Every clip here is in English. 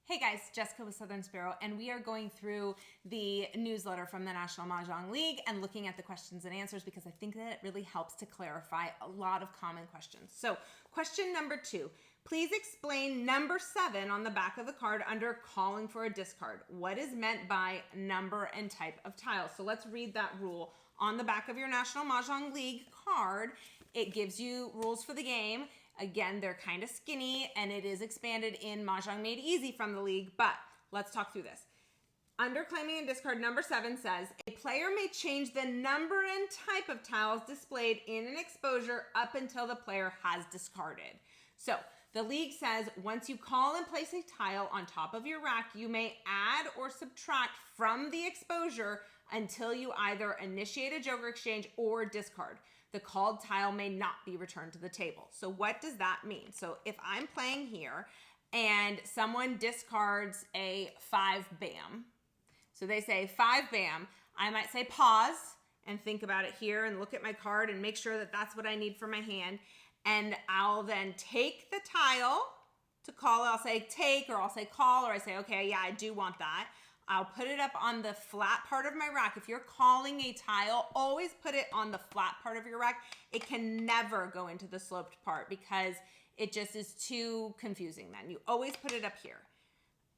Hey guys, Jessica with Southern Sparrow, and we are going through the newsletter from the National Mahjong League and looking at the questions and answers because I think that it really helps to clarify a lot of common questions. So question number 2, please explain number 7 on the back of the card under calling for a discard. What is meant by number and type of tile? So let's read that rule. On the back of your National Mahjong League card, it gives you rules for the game. Again, they're kind of skinny and it is expanded in Mahjong Made Easy from the league, but let's talk through this. Under claiming and discard, number 7 says, a player may change the number and type of tiles displayed in an exposure up until the player has discarded. So the league says once you call and place a tile on top of your rack, you may add or subtract from the exposure until you either initiate a joker exchange or discard. The called tile may not be returned to the table. So what does that mean? So if I'm playing here and someone discards a 5 bam, so they say 5 bam, I might say pause and think about it here and look at my card and make sure that that's what I need for my hand. And I'll then take the tile to call. I'll say take, or I'll say call, or I say, okay, yeah, I do want that. I'll put it up on the flat part of my rack. If you're calling a tile, always put it on the flat part of your rack. It can never go into the sloped part because it just is too confusing then. You always put it up here.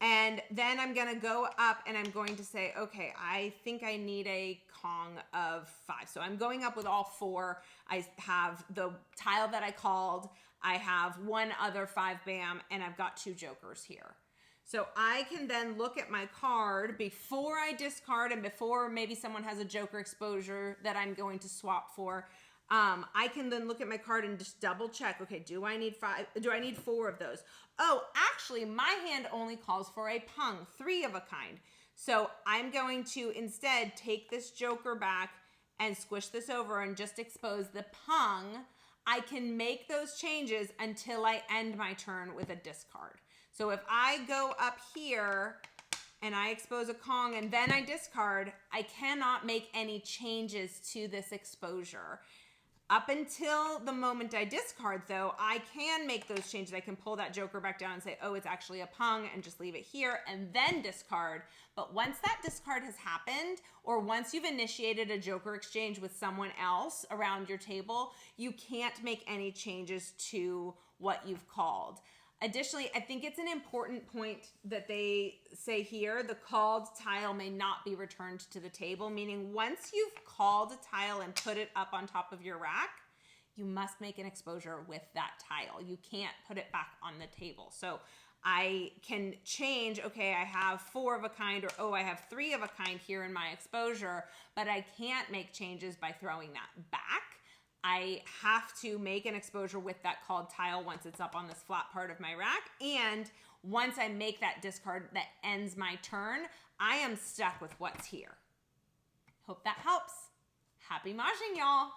And then I'm gonna go up and I'm going to say, okay, I think I need a Kong of 5. So I'm going up with all 4. I have the tile that I called. I have one other 5 bam, and I've got 2 jokers here. So I can then look at my card before I discard and before maybe someone has a joker exposure that I'm going to swap for. I can then look at my card and just double check. Okay, do I need 5? Do I need 4 of those? Oh, actually my hand only calls for a pung, 3 of a kind. So I'm going to instead take this joker back and squish this over and just expose the pung. I can make those changes until I end my turn with a discard. So if I go up here and I expose a Kong and then I discard, I cannot make any changes to this exposure. Up until the moment I discard, though, I can make those changes. I can pull that joker back down and say, oh, it's actually a pung, and just leave it here and then discard. But once that discard has happened, or once you've initiated a joker exchange with someone else around your table, you can't make any changes to what you've called. Additionally, I think it's an important point that they say here, the called tile may not be returned to the table, meaning once you've called a tile and put it up on top of your rack, you must make an exposure with that tile. You can't put it back on the table. So I can change, okay, I have 4 of a kind, or oh, I have 3 of a kind here in my exposure, but I can't make changes by throwing that back. I have to make an exposure with that called tile once it's up on this flat part of my rack. And once I make that discard that ends my turn, I am stuck with what's here. Hope that helps. Happy Mahjong, y'all.